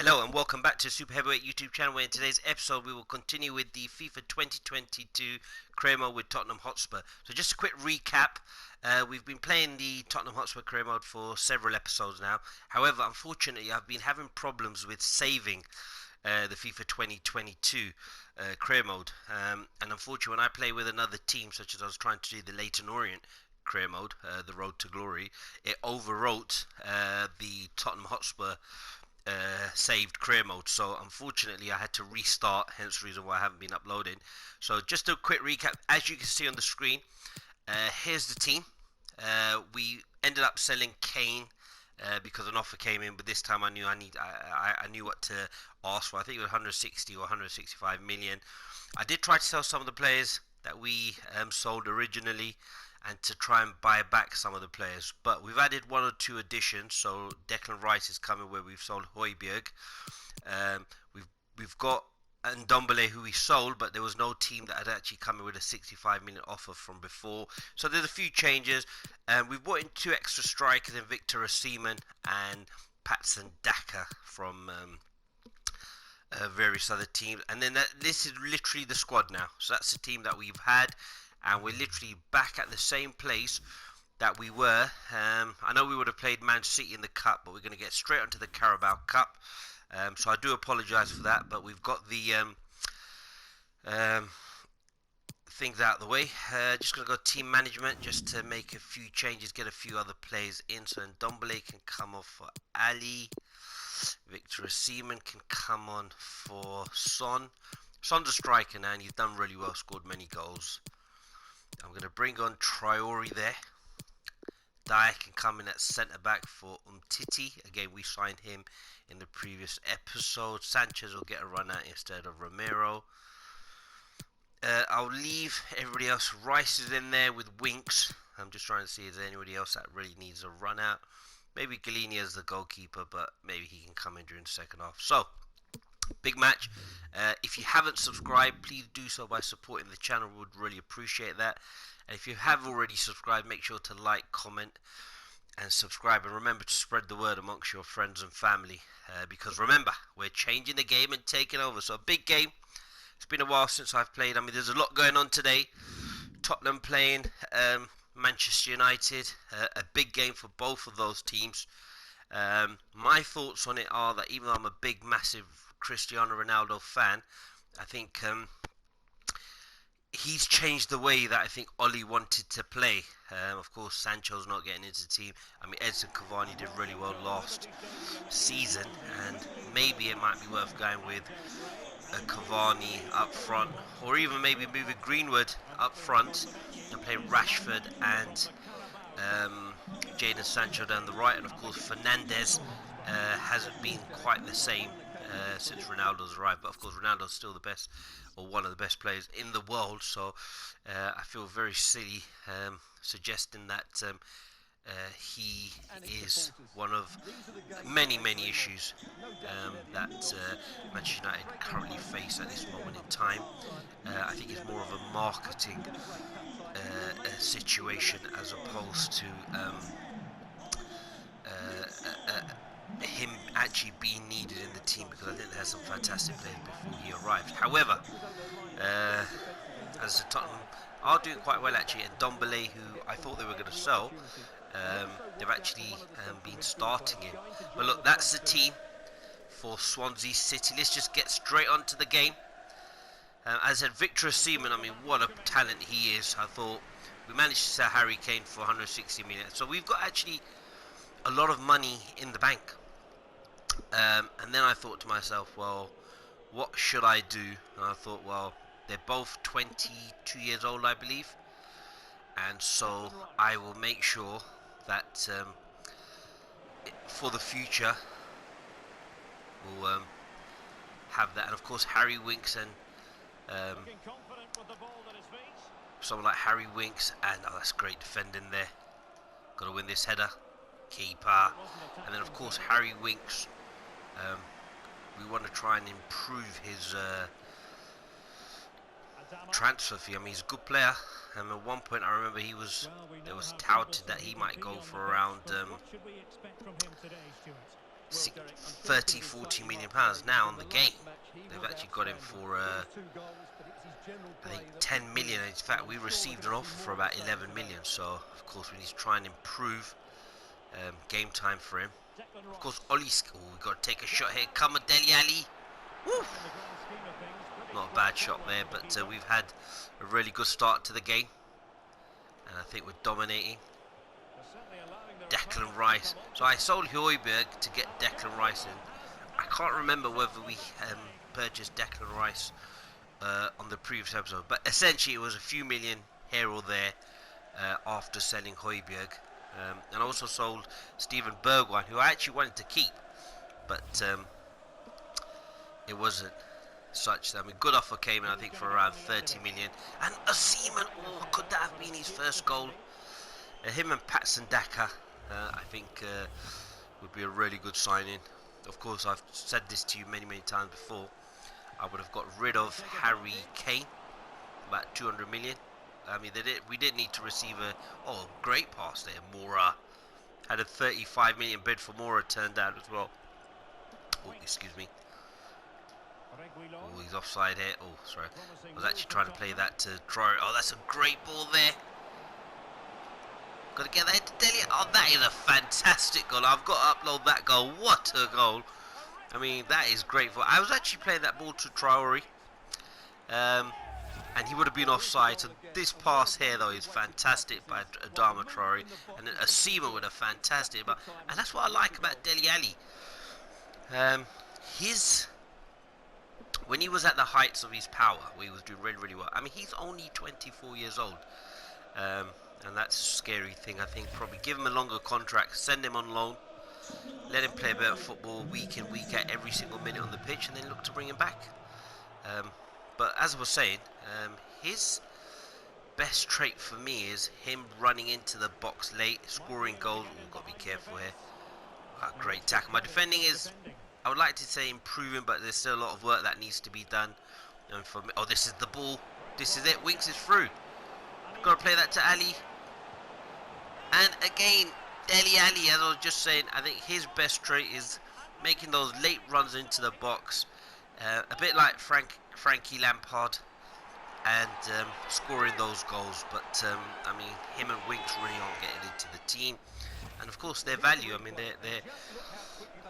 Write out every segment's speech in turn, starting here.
Hello and welcome back to Super Heavyweight YouTube channel, where in today's episode we will continue with the FIFA 2022 career mode with Tottenham Hotspur. So just a quick recap, we've been playing the Tottenham Hotspur career mode for several episodes now. However, unfortunately I've been having problems with saving the FIFA 2022 career mode, and unfortunately when I play with another team, such as I was trying to do the Leyton Orient career mode, the Road to Glory, it overwrote the Tottenham Hotspur saved career mode. So unfortunately I had to restart, hence the reason why I haven't been uploading. So just a quick recap. As you can see on the screen, here's the team. We ended up selling Kane because an offer came in, but this time I knew I knew what to ask for. I think it was 160 or 165 million. I did try to sell some of the players that we sold originally, and to try and buy back some of the players, but we've added one or two additions. So Declan Rice is coming, where we've sold Højbjerg. We've got Ndombele, who we sold, but there was no team that had actually come in with a 65 million offer from before. So there's a few changes, and we've brought in two extra strikers in Victor Osimhen and Patson Daka from various other teams. And then this is literally the squad now. So that's the team that we've had, and we're literally back at the same place that we were. I know we would have played Man City in the Cup, but we're going to get straight onto the Carabao Cup. So I do apologise for that, but we've got the things out of the way. Just going to go team management just to make a few changes, get a few other players in. So Ndombele can come off for Ali. Victor Osimhen can come on for Son. Son's a striker now, and he's done really well, scored many goals. I'm going to bring on Traore there. Dyer can come in at centre-back for Umtiti. Again, we signed him in the previous episode. Sanchez will get a run out instead of Romero. I'll leave everybody else. Rice is in there with Winks. I'm just trying to see if there's anybody else that really needs a run out. Maybe Galini as the goalkeeper, but maybe he can come in during the second half. So, big match. If you haven't subscribed, please do so by supporting the channel. We would really appreciate that. And if you have already subscribed, make sure to like, comment and subscribe, and remember to spread the word amongst your friends and family, because remember, we're changing the game and taking over. So a big game. It's been a while since I've played. I mean, there's a lot going on today. Tottenham playing Manchester United, a big game for both of those teams. My thoughts on it are that even though I'm a big, massive Cristiano Ronaldo fan, I think he's changed the way that I think Oli wanted to play. Of course, Sancho's not getting into the team. I mean, Edson Cavani did really well last season, and maybe it might be worth going with a Cavani up front, or even maybe moving Greenwood up front and playing Rashford and Jadon Sancho down the right. And of course, Fernandes hasn't been quite the same since Ronaldo's arrived, but of course Ronaldo's still the best, or one of the best players in the world. So I feel very silly suggesting that he is one of many issues that Manchester United currently face at this moment in time. I think it's more of a marketing situation as opposed to him actually being needed in the team, because I think there's some fantastic players before he arrived. However, as the Tottenham are doing quite well actually, and Ndombele, who I thought they were going to sell, they've actually been starting him. But look, that's the team for Swansea City. Let's just get straight onto the game. As I said, Victor Osimhen, I mean, what a talent he is. I thought we managed to sell Harry Kane for 160 million. So we've got actually a lot of money in the bank. And then I thought to myself, well, what should I do? And I thought, well, they're both 22 years old, I believe. And so I will make sure that for the future we'll have that. And of course, Harry Winks and someone like Harry Winks, and oh, that's great defending there. Got to win this header. Keeper. And then of course Harry Winks, we want to try and improve his transfer fee. I mean, he's a good player. At one point I remember there was touted that he might go for around 30, 40 million pounds now on the game. They've actually got him for I think 10 million. In fact, we received an offer for about 11 million. So of course we need to try and improve game time for him. Of course, Ollie's. Oh, we got to take a shot here. Come on, Dele Alli. Woo! Not a bad shot there, but we've had a really good start to the game, and I think we're dominating. Declan Rice. So I sold Højbjerg to get Declan Rice in. I can't remember whether we purchased Declan Rice on the previous episode, but essentially it was a few million here or there after selling Højbjerg. And I also sold Steven Bergwijn, who I actually wanted to keep, but it wasn't such. I mean, good offer came in, I think, for around 30 million. And a Seaman, oh, could that have been his first goal? Him and Patson Daka, I think, would be a really good signing. Of course, I've said this to you many, many times before. I would have got rid of Harry Kane, about 200 million. I mean, we didn't need to receive a great pass there. Mora had a 35 million bid for Mora turned down as well. Oh, excuse me. Oh, he's offside here. Oh, sorry. I was actually trying to play that to Troy. Oh, that's a great ball there. Got to get that to Dele. Oh, that is a fantastic goal. I've got to upload that goal. What a goal. I mean, that is great. I was actually playing that ball to Traore. And he would have been offside. So this pass here, though, is fantastic by Adama Traore. And a Seaman with a fantastic. And that's what I like about Dele Alli. When he was at the heights of his power, he was doing really, really well. I mean, he's only 24 years old. And that's a scary thing, I think. Probably give him a longer contract, send him on loan, let him play a bit of football week in, week out, every single minute on the pitch, and then look to bring him back. But as I was saying, his best trait for me is him running into the box late, scoring goals. We've got to be careful here. Great tackle. My defending is, I would like to say, improving, but there's still a lot of work that needs to be done. And for me, oh, this is the ball. This is it. Winks is through. Got to play that to Ali. And again, Dele Alli, as I was just saying, I think his best trait is making those late runs into the box. A bit like Frankie Lampard, and scoring those goals. But I mean, him and Winks really aren't getting into the team. And of course, their value. I mean, they're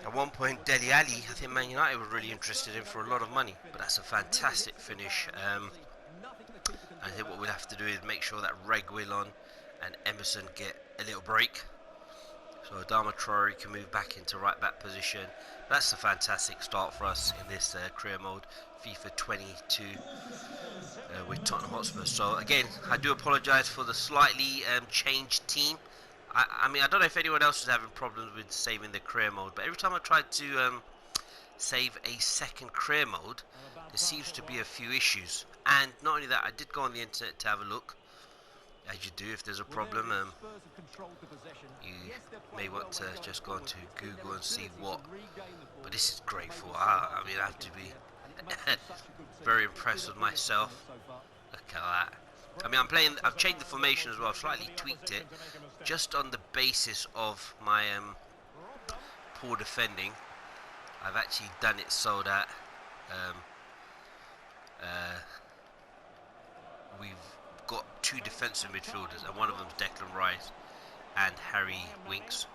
at one point, Dele Alli, I think Man United were really interested in for a lot of money. But that's a fantastic finish. I think what we'll have to do is make sure that Reguilon and Emerson get a little break, so Adama Traore can move back into right back position. That's a fantastic start for us in this career mode, FIFA 22 with Tottenham Hotspur. So again, I do apologise for the slightly changed team. I mean, I don't know if anyone else is having problems with saving the career mode, but every time I try to save a second career mode, there seems to be a few issues. And not only that, I did go on the internet to have a look, as you do if there's a problem. You may want to just go onto Google and see what, but this is great for. I mean, I have to be very impressed with myself. Look at that. I mean, I've changed the formation as well, I've slightly tweaked it, just on the basis of my poor defending. I've actually done it so that we've got two defensive midfielders, and one of them's Declan Rice and Harry Winks.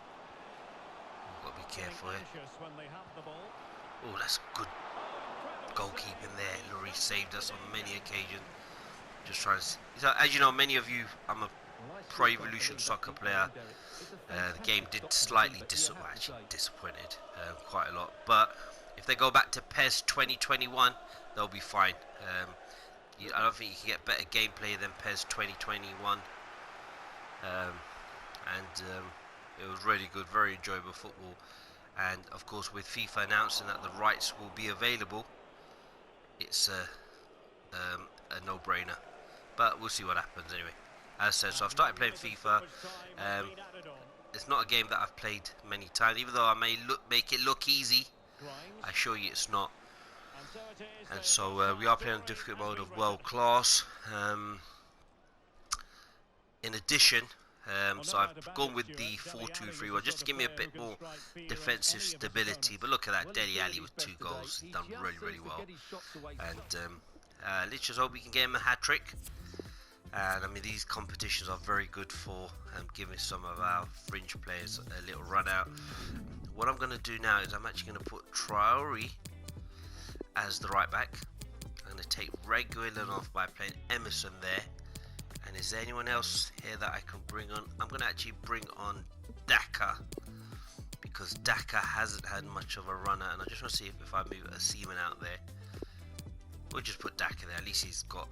We've got to be careful here. Oh, that's good goalkeeping there. Lloris saved us on many occasions. Just trying to see. So, as you know, many of you, I'm a Pro Evolution Soccer player. The game did slightly disappointed quite a lot, but if they go back to PES 2021, they'll be fine. I don't think you can get better gameplay than PES 2021, it was really good, very enjoyable football. And of course, with FIFA announcing that the rights will be available, it's a no-brainer. But we'll see what happens anyway. As I said, so I've started playing FIFA. It's not a game that I've played many times, even though I may make it look easy. I assure you it's not. And so we are playing on difficult mode of world class. In addition, So I've gone with the 4-2-3-1 just to give me a bit more defensive stability. But look at that, Dele Alli with 2 goals. He's done really, really well. And let's just hope we can get him a hat-trick. And I mean, these competitions are very good for giving some of our fringe players a little run out. What I'm going to do now is I'm actually going to put Traore as the right back. I'm going to take Reguilon off by playing Emerson there. And is there anyone else here that I can bring on? I'm going to actually bring on Daka, because Daka hasn't had much of a runner, and I just want to see if I move a Seaman out there. We'll just put Daka there. At least he's got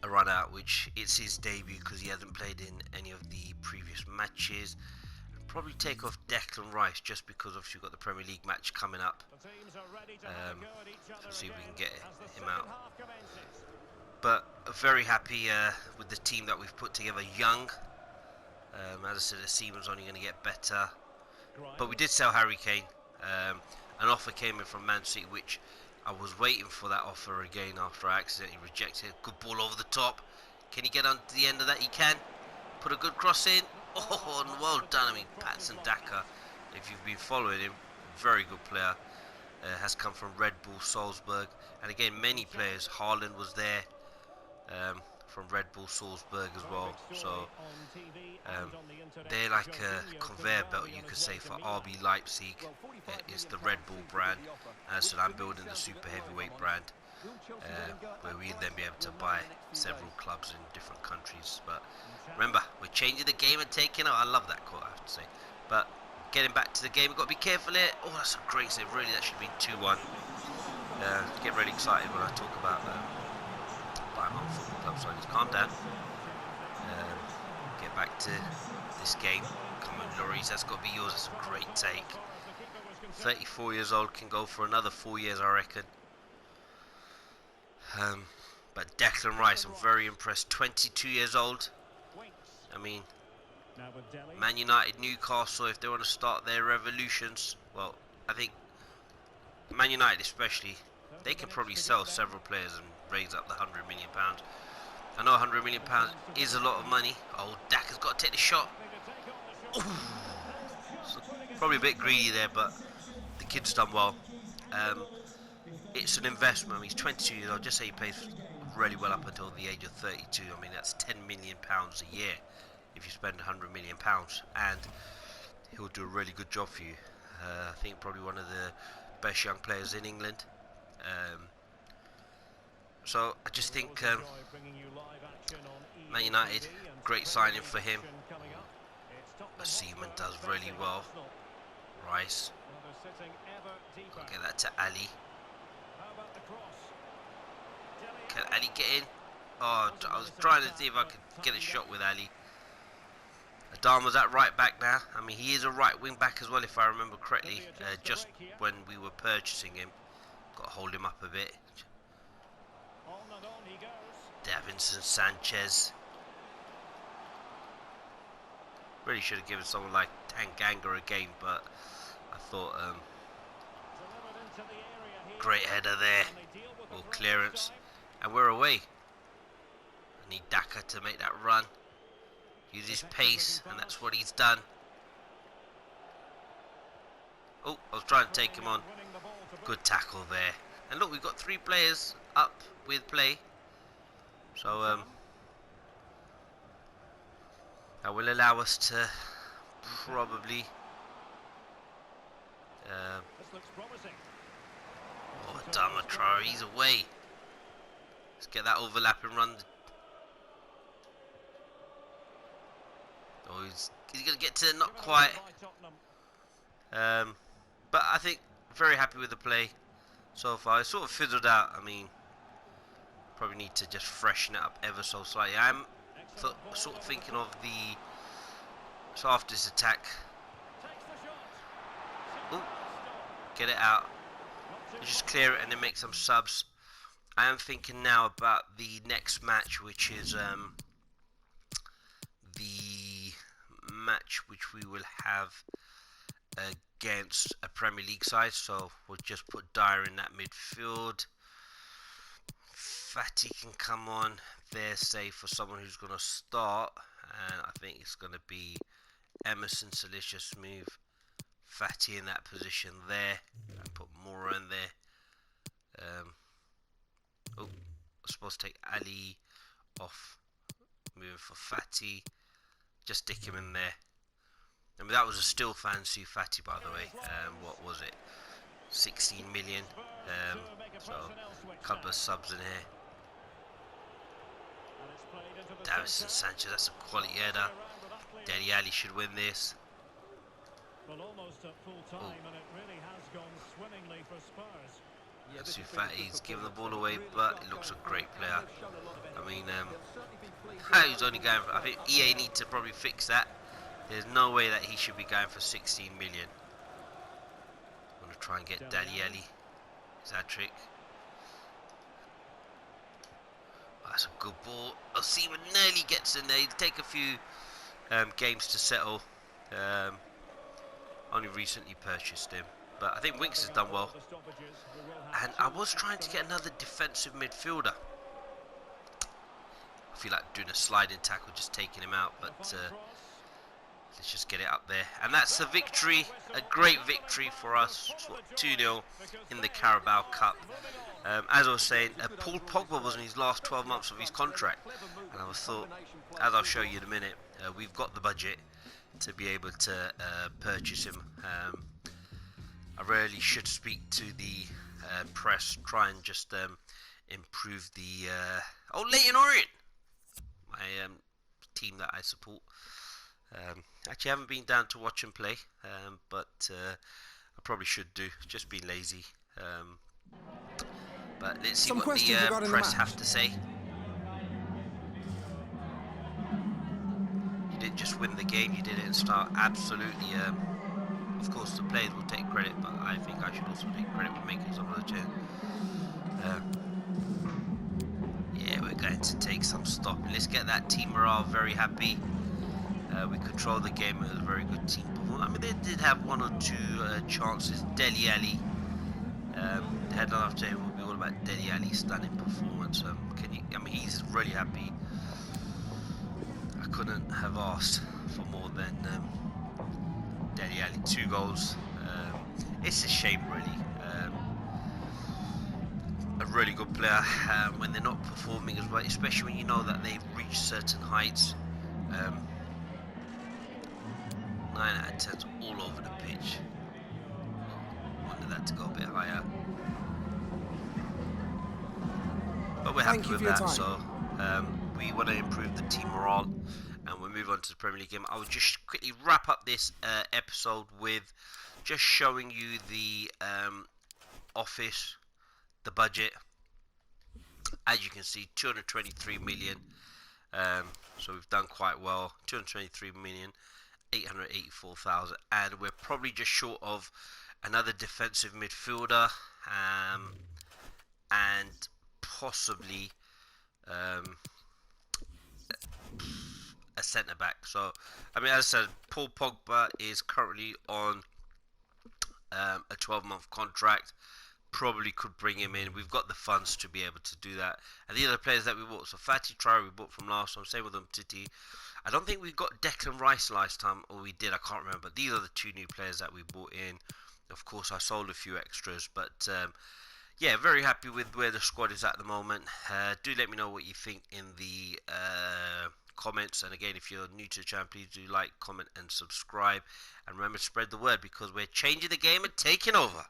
a run out, which it's his debut because he hasn't played in any of the previous matches. I'll probably take off Declan Rice just because obviously we've got the Premier League match coming up. So see if we can get him out. But very happy with the team that we've put together. Young, as I said, the Seaman's only going to get better. But we did sell Harry Kane. An offer came in from Man City, which I was waiting for that offer again after I accidentally rejected. Good ball over the top. Can he get on to the end of that? He can. Put a good cross in. Oh, and well done. I mean, Patson Daka, if you've been following him, very good player. Has come from Red Bull Salzburg. And again, many players. Haaland was there. From Red Bull Salzburg as well, so they're like a conveyor belt, you could say, for RB Leipzig. It's the Red Bull brand, so I'm building the super heavyweight brand, where we'll then be able to buy several clubs in different countries. But remember, we're changing the game and taking out. I love that quote, I have to say. But getting back to the game, we've got to be careful here. Oh, that's a great save. Really, that should have been 2-1. Get really excited when I talk about football club, so just calm down. Get back to this game. Come on, Lloris, that's got to be yours. That's a great take. 34 years old, can go for another 4 years, I reckon. But Declan Rice, I'm very impressed. 22 years old. I mean, Man United, Newcastle, if they want to start their revolutions, well, I think Man United especially, they can probably sell several players and raise up the £100 million. I know £100 million is a lot of money. Oh, Daka's got to take the shot. Ooh. So probably a bit greedy there, but the kid's done well. It's an investment. I mean, he's 22 years old. Just say he plays really well up until the age of 32. I mean, that's £10 million a year if you spend £100 million, and he'll do a really good job for you. I think probably one of the best young players in England. So I just think Man United, great signing for him. Seaman does really well. Rice, got to get that to Ali. Can Ali get in? Oh, I was trying to see if I could get a shot with Ali. Adama's at right back now. I mean, he is a right wing back as well, if I remember correctly. Just when we were purchasing him, got to hold him up a bit. Davinson Sanchez. Really should have given someone like Tanganga a game, but I thought great header there, or clearance, and we're away. I need Daka to make that run, use his pace, and that's what he's done. Oh, I was trying to take him on. Good tackle there. And look, we've got 3 players up with play. So that will allow us to probably oh, Adama Traore, he's away. Let's get that overlap and run. Oh, he's going to get to not quite. But I think very happy with the play so far. It's sort of fizzled out. I mean, probably need to just freshen it up ever so slightly. I'm sort of thinking of the, so after this attack, ooh, get it out, just clear it and then make some subs. I am thinking now about the next match, which is the match which we will have against a Premier League side. So we'll just put Dyer in that midfield. Fatty can come on. there, say, for someone who's going to start, and I think it's going to be Emerson. So let's just move Fatty in that position there and put Mora in there. Oh, I'm supposed to take Ali off, moving for Fatty. Just stick him in there. I mean, that was a still fancy Fatty, by the way. What was it? 16 million. So a couple of subs in here. Davison Sanchez, that's a quality header. Dele Alli should win this. Almost at full time, and it really has gone swimmingly for Spurs. Ansu Fati's giving the ball away, but he looks a great player. I mean, he's only going for, I think EA need to probably fix that. There's no way that he should be going for 16 million. I'm going to try and get Dele Alli. Is that trick? Oh, that's a good ball. Seaman nearly gets in there. It'll take a few games to settle. Only recently purchased him. But I think Winks has done well. And I was trying to get another defensive midfielder. I feel like doing a sliding tackle, just taking him out. But let's just get it up there. And that's a victory. A great victory for us. 2-0 in the Carabao Cup. As I was saying, Paul Pogba was in his last 12 months of his contract. And I thought, as I'll show you in a minute, we've got the budget to be able to purchase him. I really should speak to the press, try and just improve the Leyton Orient, my team that I support. Actually, I haven't been down to watch him play, but I probably should do. Just being lazy. But let's see what the press have to say. You didn't just win the game, you did it and start absolutely. Of course, the players will take credit, but I think I should also take credit for making some of the change. Yeah, we're going to take some stopping. Let's get that team morale very happy. We controlled the game. It was a very good team performance. I mean, they did have one or two chances. Dele Alli, headline after him will be all about Dele Alli's stunning performance. I mean, he's really happy. I couldn't have asked for more than Dele Alli. 2 goals. It's a shame, really. A really good player when they're not performing as well, especially when you know that they've reached certain heights. 9 out of 10's all over the pitch. Wanted that to go a bit higher. But we're happy with that, so we want to improve the team morale and we'll move on to the Premier League game. I will just quickly wrap up this episode with just showing you the office, the budget. As you can see, 223 million. So we've done quite well. 223 million, 884,000, and we're probably just short of another defensive midfielder, and possibly a centre back. So, I mean, as I said, Paul Pogba is currently on a 12-month contract. Probably could bring him in. We've got the funds to be able to do that. And the other players that we bought, so Fatty Traore we bought from last time, same with Titi. I don't think we got Declan Rice last time, or we did, I can't remember. These are the 2 new players that we bought in. Of course, I sold a few extras, but yeah, very happy with where the squad is at the moment. Do let me know what you think in the comments, and again, if you're new to the channel, please do like, comment and subscribe, and remember to spread the word because we're changing the game and taking over.